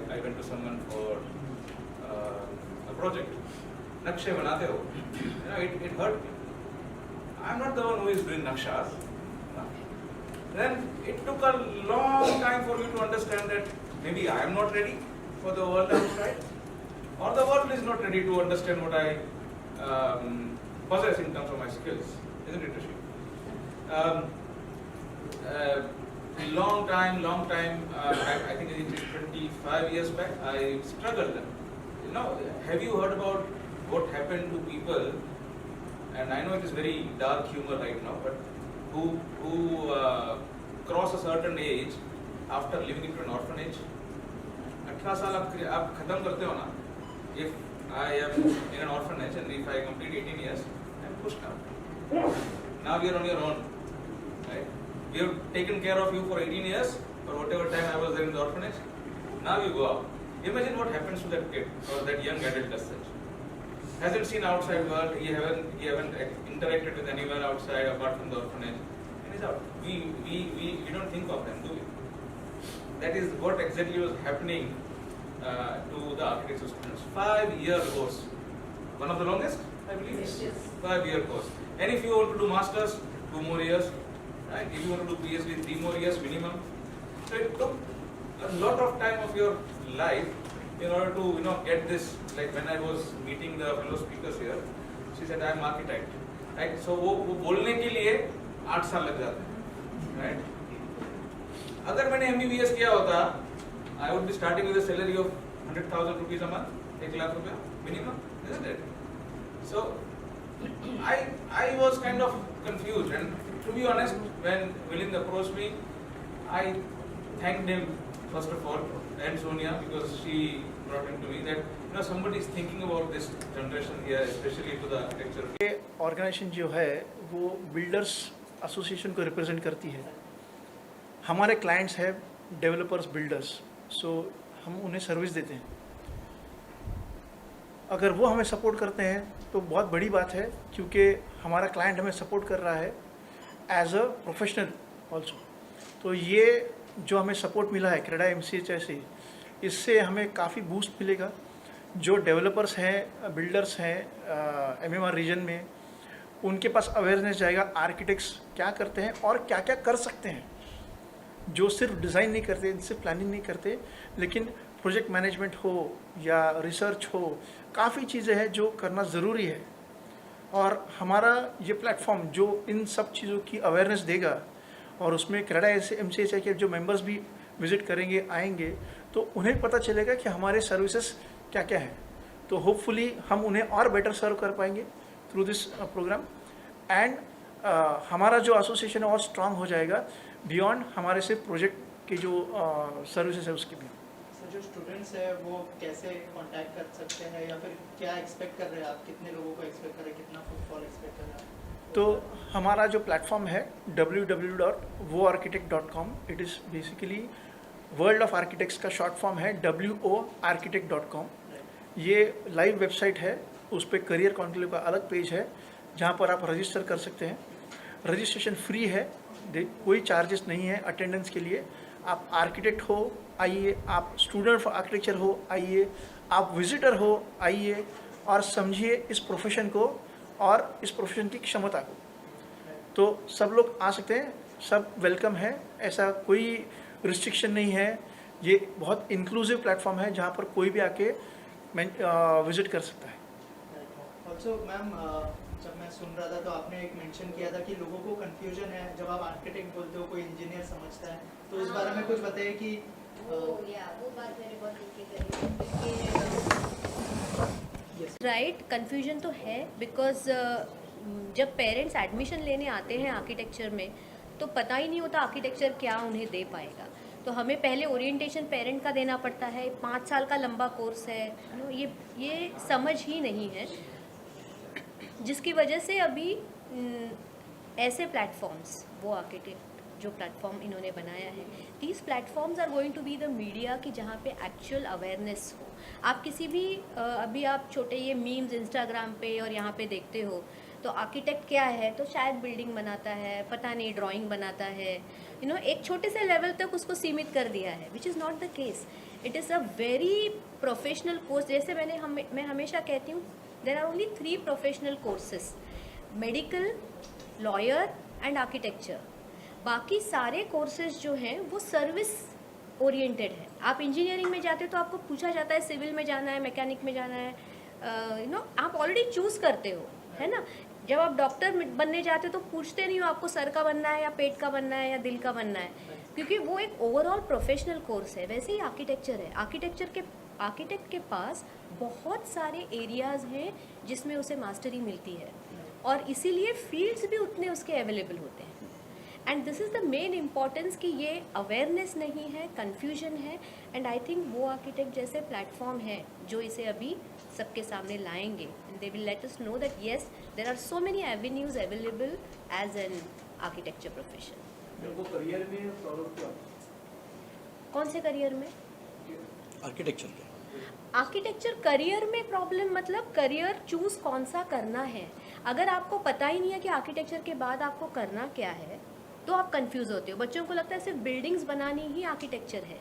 I went to someone for a project. Nakshe banate ho. It hurt me. I'm not the one who is doing nakshas. Then it took a long time for me to understand that maybe I am not ready for the world outside, or the world is not ready to understand what I possess in terms of my skills. Isn't it, Rishi? Long time, I think it is 25 years back, I struggled. Have you heard about what happened to people, and I know it is very dark humor right now, but who cross a certain age after living into an orphanage? 18 साल आप खत्म करते हो ना. If I am in an orphanage and if I complete 18 years, I am pushed out. Now you are on your own, right? We have taken care of you for 18 years, or whatever time I was there in the orphanage. Now you go out. Imagine what happens to that kid or that young adult as such. Hasn't seen outside world. He haven't interacted with anyone outside apart from the orphanage, and he's out. We don't think of them, do we? That is what exactly was happening to the architecture students. 5-year course, one of the longest, I believe. Yes. 5-year course. And if you want to do masters, 2 more years. Right? If you want to do PhD, 3 more years minimum. So it took a lot of time of your life in order to get this. Like when I was meeting the fellow speakers here, she said I am architect. Right? So वो बोलने के लिए 8 साल लग जाते हैं. Right? अगर मैंने MBBS किया होता, I would be starting with a salary of 100,000 rupees a month, 1 lakh रुपया minimum, isn't it? So I was kind of confused, and to be honest, when Milind approached me, I thanked him first of all and Sonia, because she brought him to me that somebody is thinking about this generation here, especially to the architecture. ये organisation जो है वो builders association को represent करती है. हमारे clients हैं developers, builders, सो हम उन्हें सर्विस देते हैं. अगर वो हमें सपोर्ट करते हैं तो बहुत बड़ी बात है, क्योंकि हमारा क्लाइंट हमें सपोर्ट कर रहा है एज अ प्रोफेशनल ऑल्सो. तो ये जो हमें सपोर्ट मिला है क्रेडा MCHI से, इससे हमें काफ़ी बूस्ट मिलेगा. जो डेवलपर्स हैं, बिल्डर्स हैं MMR रीजन में, उनके पास अवेयरनेस जाएगा आर्किटेक्ट्स क्या करते हैं और क्या क्या कर सकते हैं. जो सिर्फ डिज़ाइन नहीं करते, सिर्फ प्लानिंग नहीं करते, लेकिन प्रोजेक्ट मैनेजमेंट हो या रिसर्च हो, काफ़ी चीज़ें हैं जो करना ज़रूरी है. और हमारा ये प्लेटफॉर्म जो इन सब चीज़ों की अवेयरनेस देगा, और उसमें क्रेडा MCHI के जो मेंबर्स भी विज़िट करेंगे, आएंगे, तो उन्हें पता चलेगा कि हमारे सर्विसेज क्या क्या हैं. तो होपफुली हम उन्हें और बेटर सर्व कर पाएंगे थ्रू दिस प्रोग्राम. एंड हमारा जो एसोसिएशन है और स्ट्रांग हो जाएगा बियॉन्ड हमारे से प्रोजेक्ट के जो सर्विसेज है उसके भी. जो स्टूडेंट्स है वो कैसे कांटेक्ट कर सकते हैं, या फिर क्या एक्सपेक्ट कर रहे हैं आप, कितने लोगों को एक्सपेक्ट कर रहे हैं, कितना फुटफॉल एक्सपेक्ट कर रहे हैं? तो हमारा जो प्लेटफॉर्म है www.woarchitect.com, it is basically world of architects का शॉर्ट फॉर्म है WOArchitect.com. ये लाइव वेबसाइट है, उस पर करियर कॉन्क्लेव का अलग पेज है जहाँ पर आप रजिस्टर कर सकते हैं. रजिस्ट्रेशन फ्री है, कोई चार्जेस नहीं है अटेंडेंस के लिए. आप आर्किटेक्ट हो आइए, आप स्टूडेंट फॉर आर्किटेक्चर हो आइए, आप विजिटर हो आइए, और समझिए इस प्रोफेशन को और इस प्रोफेशन की क्षमता को. तो सब लोग आ सकते हैं, सब वेलकम है, ऐसा कोई रिस्ट्रिक्शन नहीं है ये बहुत इंक्लूसिव प्लेटफॉर्म है जहाँ पर कोई भी आके विजिट कर सकता है। ऑल्सो मैम, जब मैं सुन रहा था तो आपने एक मेंशन किया था कि लोगों को कंफ्यूजन है जब आप आर्किटेक्ट बोलते हो, कोई इंजीनियर समझता है, तो इस बारे में कुछ बताइए कि वो बात मैंने बहुत लिखी करी। राइट, कन्फ्यूजन तो है बिकॉज जब पेरेंट्स एडमिशन लेने आते हैं आर्किटेक्चर में तो पता ही नहीं होता आर्किटेक्चर क्या उन्हें दे पाएगा। तो हमें पहले ओरिएंटेशन पेरेंट का देना पड़ता है, 5 साल का लंबा कोर्स है, ये समझ ही नहीं है, जिसकी वजह से अभी ऐसे प्लेटफॉर्म्स, वो आर्किटेक्ट जो प्लेटफॉर्म इन्होंने बनाया है, these platforms are going to be the media कि जहाँ पे एक्चुअल अवेयरनेस हो। आप किसी भी अभी आप छोटे ये मीम्स इंस्टाग्राम पे और यहाँ पे देखते हो तो आर्किटेक्ट क्या है, तो शायद बिल्डिंग बनाता है, पता नहीं ड्राइंग बनाता है, एक छोटे से लेवल तक उसको सीमित कर दिया है, which is not the case. It is a very professional course. जैसे मैं हमेशा कहती हूँ, there are only 3 professional courses, medical, lawyer and architecture. बाकी सारे कोर्सेज जो हैं वो सर्विस ओरिएंटेड है। आप इंजीनियरिंग में जाते हो तो आपको पूछा जाता है सिविल में जाना है, मैकेनिक में जाना है, आप ऑलरेडी चूज़ करते हो, है ना। जब आप डॉक्टर बनने जाते हो तो पूछते नहीं हो आपको सर का बनना है या पेट का बनना है या दिल का बनना है, क्योंकि वो एक ओवरऑल प्रोफेशनल कोर्स है। वैसे ही आर्किटेक्चर है, आर्किटेक्ट के पास बहुत सारे एरियाज़ हैं जिसमें उसे मास्टरी मिलती है, और इसीलिए फील्ड्स भी उतने उसके अवेलेबल होते हैं। And this is the main importance कि ये अवेयरनेस नहीं है, कन्फ्यूजन है। एंड आई थिंक वो आर्किटेक्ट जैसे प्लेटफॉर्म है जो इसे अभी सबके सामने लाएंगे, and they will let us know that yes there are so many avenues available as an architecture profession. मेरे करियर में प्रॉब्लम क्या? कौन से करियर में? आर्किटेक्चर करियर में प्रॉब्लम मतलब करियर चूज कौन सा करना है। अगर आपको पता ही नहीं है कि आर्किटेक्चर के बाद आपको करना क्या है तो आप कंफ्यूज होते हो। बच्चों को लगता है सिर्फ बिल्डिंग्स बनानी ही आर्किटेक्चर है,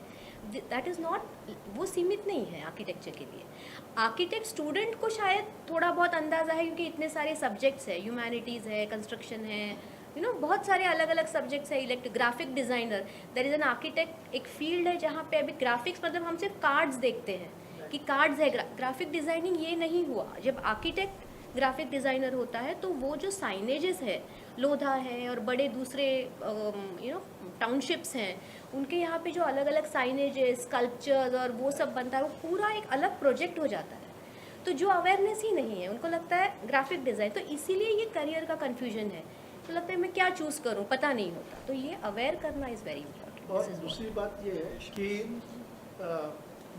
दैट इज़ नॉट, वो सीमित नहीं है आर्किटेक्चर के लिए। आर्किटेक्ट स्टूडेंट को शायद थोड़ा बहुत अंदाज़ा है क्योंकि इतने सारे सब्जेक्ट्स है, ह्यूमैनिटीज़ है, कंस्ट्रक्शन है, बहुत सारे अलग अलग सब्जेक्ट्स है, graphic designer, there is an architect, एक फील्ड है जहाँ पे अभी ग्राफिक्स मतलब हम सिर्फ कार्ड्स देखते हैं कि कार्ड्स है, ग्राफिक डिज़ाइनिंग ये नहीं हुआ। जब आर्किटेक्ट ग्राफिक डिज़ाइनर होता है तो वो जो साइनेजेस है, लोधा है और बड़े दूसरे टाउनशिप्स हैं, उनके यहाँ पे जो अलग अलग साइनेजेस, स्कल्पचर्स और वो सब बनता है, वो पूरा एक अलग प्रोजेक्ट हो जाता है। तो जो अवेयरनेस ही नहीं है, उनको लगता है ग्राफिक डिज़ाइन, तो इसीलिए ये करियर का कन्फ्यूजन है। तो लगता है मैं क्या चूज़ करूँ, पता नहीं होता। तो ये अवेयर करना इज़ वेरी इंपॉर्टेंट। और दूसरी बात ये है कि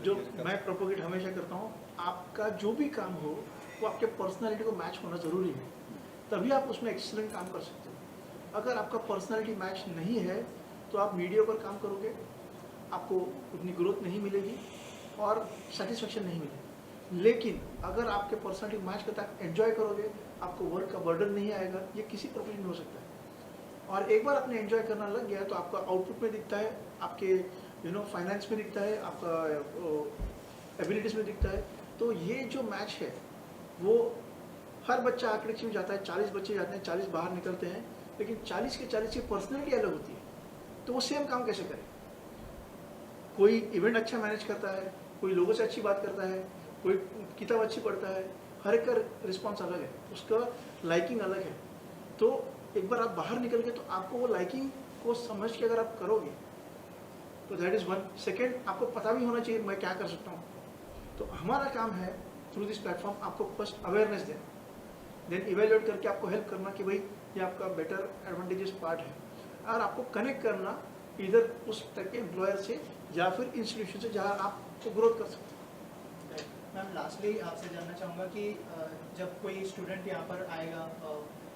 जो मैं प्रोपोगेट हमेशा करता हूँ, आपका जो भी काम हो वो आपके पर्सनालिटी को मैच होना ज़रूरी है, तभी आप उसमें एक्सीलेंट काम कर सकते हो। अगर आपका पर्सनालिटी मैच नहीं है तो आप मीडिया पर काम करोगे, आपको उतनी ग्रोथ नहीं मिलेगी और सेटिस्फेक्शन नहीं मिलेगी। लेकिन अगर आपके पर्सनालिटी मैच करता है, एंजॉय करोगे, आपको वर्क का बर्डन नहीं आएगा। ये किसी प्रोफेशन में हो सकता है। और एक बार आपने एंजॉय करना लग गया तो आपका आउटपुट में दिखता है, आपके फाइनेंस में दिखता है, आपका एबिलिटीज़ में दिखता है। तो ये जो मैच है वो हर बच्चा आर्किटेक्चर में जाता है, 40 बच्चे जाते हैं, 40 बाहर निकलते हैं, लेकिन 40 के 40 की पर्सनैलिटी अलग होती है। तो वो सेम काम कैसे करे? कोई इवेंट अच्छा मैनेज करता है, कोई लोगों से अच्छी बात करता है, कोई किताब अच्छी पढ़ता है, हर एक का रिस्पॉन्स अलग है, उसका लाइकिंग अलग है। तो एक बार आप बाहर निकल गए तो आपको वो लाइकिंग को समझ के अगर आप करोगे तो दैट इज़ वन। सेकेंड, आपको पता भी होना चाहिए मैं क्या कर सकता हूँ। तो हमारा काम है थ्रू दिस प्लेटफॉर्म आपको फर्स्ट अवेयरनेस देना, देन इवेल्युएट करके आपको हेल्प करना कि भाई ये आपका बेटर एडवांटेजेस पार्ट है, और आपको कनेक्ट करना इधर उस टाइप के एम्प्लॉयर से या फिर इंस्टीट्यूशन से जहाँ आपको ग्रोथ कर सकते हैं। मैम लास्टली आपसे जानना चाहूँगा कि जब कोई स्टूडेंट यहाँ पर आएगा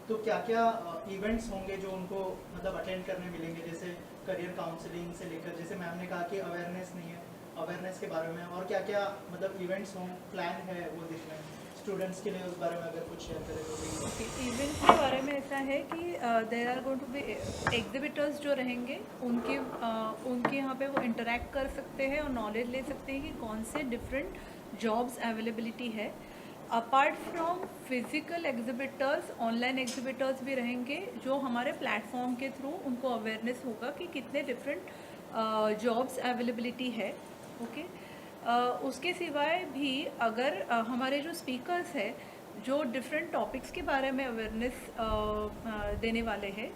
तो क्या क्या इवेंट्स होंगे जो उनको मतलब अटेंड करने मिलेंगे, जैसे करियर काउंसलिंग से लेकर, जैसे मैम ने कहा कि अवेयरनेस नहीं है, अवेयरनेस के बारे में और क्या क्या मतलब इवेंट्स हों, प्लान है वो देखना है स्टूडेंट्स के लिए, उस बारे में अगर कुछ शेयर करें तो। इवेंट्स के बारे में ऐसा है कि there are going to be exhibitors जो रहेंगे, उनके यहाँ पे वो इंटरेक्ट कर सकते हैं और नॉलेज ले सकते हैं कि कौन से डिफरेंट जॉब्स अवेलेबिलिटी है। Apart from physical exhibitors, online exhibitors भी रहेंगे जो हमारे प्लेटफॉर्म के थ्रू उनको अवेयरनेस होगा कि कितने डिफरेंट जॉब्स अवेलेबिलिटी है. ओके. उसके सिवाय भी अगर हमारे जो स्पीकर्स हैं जो डिफरेंट टॉपिक्स के बारे में अवेयरनेस देने वाले हैं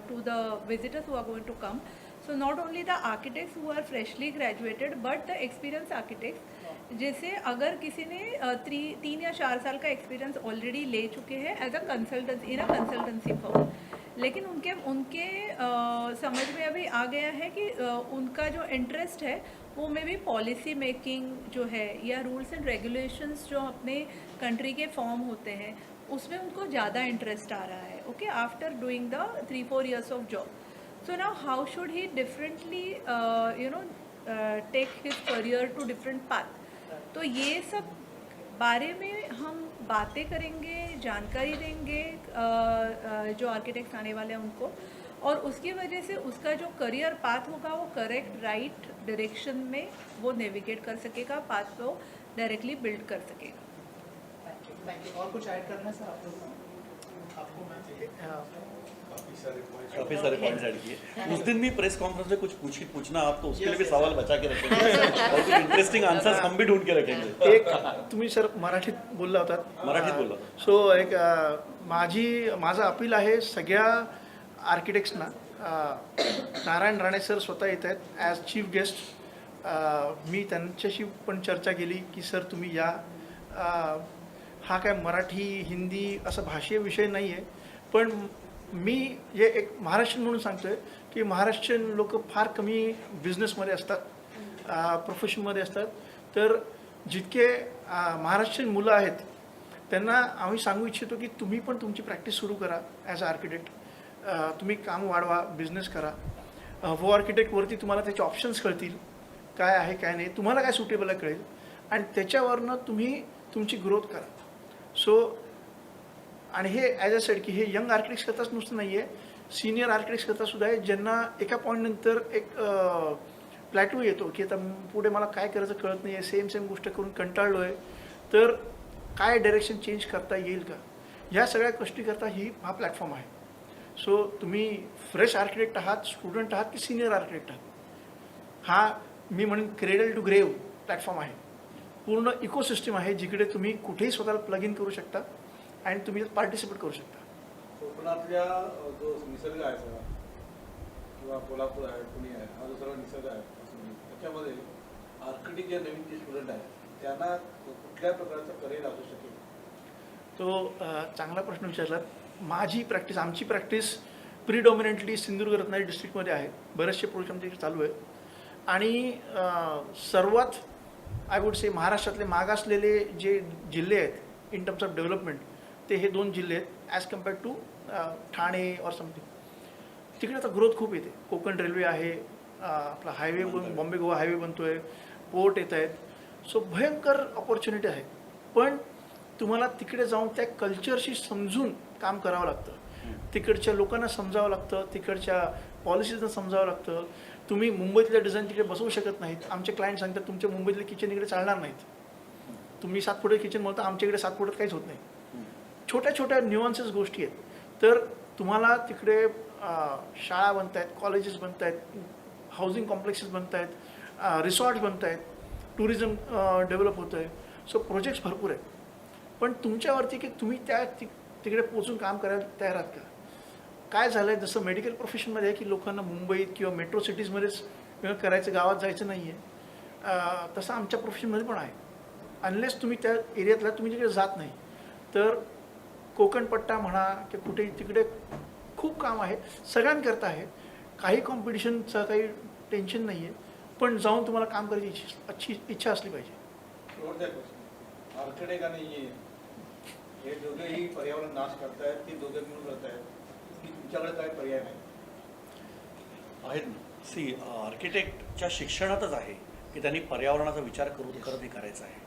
to the visitors who are going to come. So not only the architects who are freshly graduated but the experience architects, जैसे अगर किसी ने 3 या 4 साल का एक्सपीरियंस ऑलरेडी ले चुके हैं as a consultancy in a consultancy firm, लेकिन उनके समझ में अभी आ गया है कि उनका जो इंटरेस्ट है वो में भी पॉलिसी मेकिंग जो है या रूल्स एंड रेगुलेशंस जो अपने कंट्री के फॉर्म होते हैं उसमें उनको ज़्यादा इंटरेस्ट आ रहा है. Okay. After doing the 3-4 years of job. So now how should he differently take his career to different path. तो ये सब बारे में हम बातें करेंगे, जानकारी देंगे जो आर्किटेक्ट्स आने वाले हैं उनको, और उसकी वजह से उसका जो करियर पाथ होगा वो करेक्ट राइट डायरेक्शन में वो नेविगेट कर सकेगा, पाथ को डायरेक्टली बिल्ड कर सकेगा. Thank you. और कुछ ऐड करना है सर आप लोग? आपको मैं काफी सारे पॉइंट्स ऐड किए. उस दिन भी प्रेस कॉन्फ्रेंस में कुछ पूछना आप तो उसके लिए भी सवाल बचा के रखेंगे और कुछ इंटरेस्टिंग आंसर्स हम भी ढूंढ के रखेंगे. एक तुम्ही सर मराठीत बोलला होतात. मराठीत बोलला. सो एक माझं अपील आहे सगळ्या आर्किटेक्ट्सना. नारायण राणे सर स्वतः येत आहेत ॲज चीफ गेस्ट. मी त्यांच्याशी पण चर्चा केली की सर तुम्ही या. हा काय मराठी हिंदी असं भाषीय विषय नाही आहे, पण मी हे एक महाराष्ट्रीयन म्हणून सांगतोय की महाराष्ट्रीयन लोक फार कमी बिझनेसमध्ये असतात, प्रोफेशनमध्ये असतात. तर जितके महाराष्ट्रीयन मुलं आहेत त्यांना आम्ही सांगू इच्छितो की तुम्ही पण तुमची प्रॅक्टिस सुरू करा ॲज अ आर्किटेक्ट. तुम्ही काम वाढवा, बिझनेस करा. वो आर्किटेक्टवरती तुम्हाला त्याचे ऑप्शन्स कळतील, काय आहे काय नाही, तुम्हाला काय सुटेबल आहे कळेल, आणि त्याच्यावरनं तुम्ही तुमची ग्रोथ करा. सो आणि हे ॲज अ सेड की हे यंग आर्किटेक्ट्स करताच नुसतं नाही आहे, सिनियर आर्किटेक्ट्स करता सुद्धा आहे, ज्यांना एका पॉईंटनंतर एक प्लॅटू येतो की आता पुढे मला काय करायचं कळत नाही आहे, सेम गोष्ट करून कंटाळलो आहे, तर काय डायरेक्शन चेंज करता येईल का, ह्या सगळ्या गोष्टीकरता हा प्लॅटफॉर्म आहे. सो तुम्ही फ्रेश आर्किटेक्ट आहात, स्टुडंट आहात की सिनियर आर्किटेक्ट आहात, हा मी म्हणेन क्रेडल टू ग्रेव प्लॅटफॉर्म आहे. पूर्ण इकोसिस्टम आहे जिकडे तुम्ही कुठेही स्वतःला प्लग इन करू शकता आणि तुम्ही पार्टिसिपेट करू शकता. कोकणातल्या जो निसर्ग आहे सगळा किंवा कोल्हापूर आहे, पुणे आहे, हा जो सगळा निसर्ग आहे त्याच्यामध्ये आर्किटेक्ट जे नवीन जे स्टुडंट आहेत त्यांना कुठल्या प्रकारचं करिअर असू शकेल? तो चांगला प्रश्न विचारला. आमची प्रॅक्टिस प्रिडॉमिनंटली सिंधुदुर्ग रत्नागिरी डिस्ट्रिक्टमध्ये आहे. बरेचसे प्रोजेक्ट आमच्या इथे चालू आहेत आणि सर्वात आय वुड से महाराष्ट्रातले मागासलेले जे जिल्हे आहेत इन टर्म्स ऑफ डेव्हलपमेंट ते हे 2 जिल्हे आहेत ॲज कम्पेअर्ड टू ठाणे और समथिंग. तिकडे आता ग्रोथ खूप येते. कोकण रेल्वे आहे, आपला हायवे बॉम्बे गोवा हायवे बनतो आहे, पोर्ट येत आहेत. सो भयंकर ऑपॉर्च्युनिटी आहे, पण तुम्हाला तिकडे जाऊन त्या कल्चरशी समजून काम करावं लागतं, तिकडच्या लोकांना समजावं लागतं, तिकडच्या पॉलिसीजना समजावं लागतं. तुम्ही मुंबईतल्या डिझाईन तिकडे बसवू शकत नाहीत. आमचे क्लायंट सांगतात तुमच्या मुंबईतले किचन इकडे चालणार नाहीत. तुम्ही 7 फुटात किचन म्हणता, आमच्याकडे 7 फुटात काहीच होत नाही. छोट्या छोट्या न्युअन्सेस गोष्टी आहेत. तर तुम्हाला तिकडे शाळा बनत आहेत, कॉलेजेस बनत आहेत, हाऊसिंग कॉम्प्लेक्सेस बनत आहेत, रिसॉर्ट्स बनत आहेत, टुरिझम डेव्हलप होतं आहे. सो प्रोजेक्ट्स भरपूर आहेत, पण तुमच्यावरती की तुम्ही तिकडे पोचून काम करायला तयार आहात का. काय झालं आहे, जसं मेडिकल प्रोफेशनमध्ये आहे की लोकांना मुंबईत किंवा मेट्रो सिटीजमध्येच करायचं, गावात जायचं नाही आहे, तसं आमच्या प्रोफेशनमध्ये पण आहे. अनलेस तुम्ही त्या एरियातला तुम्ही तिकडे जात नाही तर कोकणपट्टा म्हणा की कुठेही तिकडे खूप काम आहे, सगळ्यांकरता आहे. काही कॉम्पिटिशनचं काही टेन्शन नाही आहे, पण जाऊन तुम्हाला काम करायची इच्छा असली पाहिजे. शेवटचा प्रश्न, आर्किटेक्ट आणि हे दोघेही पर्यावरण नाश करतायत की दोघे मिळून करत आहेत की तुमच्याकडे काय पर्याय नाही आहेत ना. सी आर्किटेक्टच्या शिक्षणातच आहे की त्यांनी पर्यावरणाचा विचार करत हे करायचा आहे.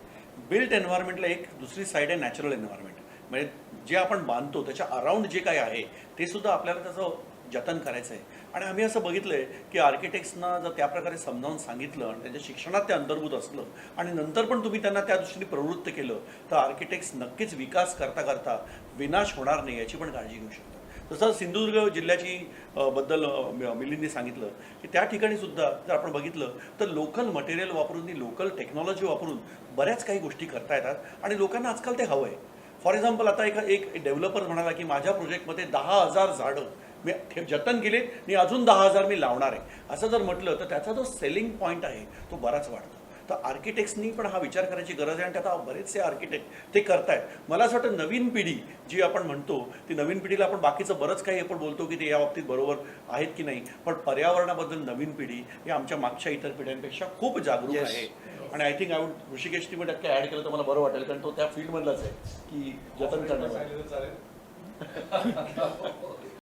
बिल्ट एन्व्हायरमेंटला एक दुसरी साईड आहे नॅचरल एन्व्हायरमेंट, म्हणजे जे आपण बांधतो त्याच्या अराउंड जे काही आहे ते सुद्धा आपल्याला त्याचं जतन करायचं आहे. आणि आम्ही असं बघितलं आहे की आर्किटेक्ट्सना जर त्या प्रकारे समजावून सांगितलं आणि त्यांच्या शिक्षणात ते अंतर्भूत असलं आणि नंतर पण तुम्ही त्यांना त्या दृष्टीने प्रवृत्त केलं तर आर्किटेक्ट्स नक्कीच विकास करता करता विनाश होणार नाही याची पण काळजी घेऊ शकतात. जसं सिंधुदुर्ग जिल्ह्याची बद्दल मिलिंदने सांगितलं की त्या ठिकाणी सुद्धा जर आपण बघितलं तर लोकल मटेरियल वापरून लोकल टेक्नॉलॉजी वापरून बऱ्याच काही गोष्टी करता येतात आणि लोकांना आजकाल ते हवं आहे. फॉर एक्झाम्पल आता एक डेव्हलपर म्हणाला की माझ्या प्रोजेक्टमध्ये 10,000 झाडं मी जतन केले आणि अजून 10,000 मी लावणार आहे, असं जर म्हटलं तर त्याचा जो सेलिंग पॉईंट आहे तो बराच वाढतो. तर आर्किटेक्ट्सनी पण हा विचार करायची गरज आहे आणि त्यात बरेचसे आर्किटेक्ट ते करतायत. मला असं वाटतं नवीन पिढी जी आपण म्हणतो ती नवीन पिढीला आपण बाकीचं बरंच काही आपण बोलतो की ते या बाबतीत बरोबर आहेत की नाही, पण पर्यावरणाबद्दल नवीन पिढी ही आमच्या मागच्या इतर पिढ्यांपेक्षा खूप जागरूक Yes. आहे. आणि आय थिंक ऋषिकेश तुम्ही टक्के ॲड केलं तर मला बरं वाटेल, कारण तो त्या फील्डमधलाच आहे की जतन करण्याचं. चालेल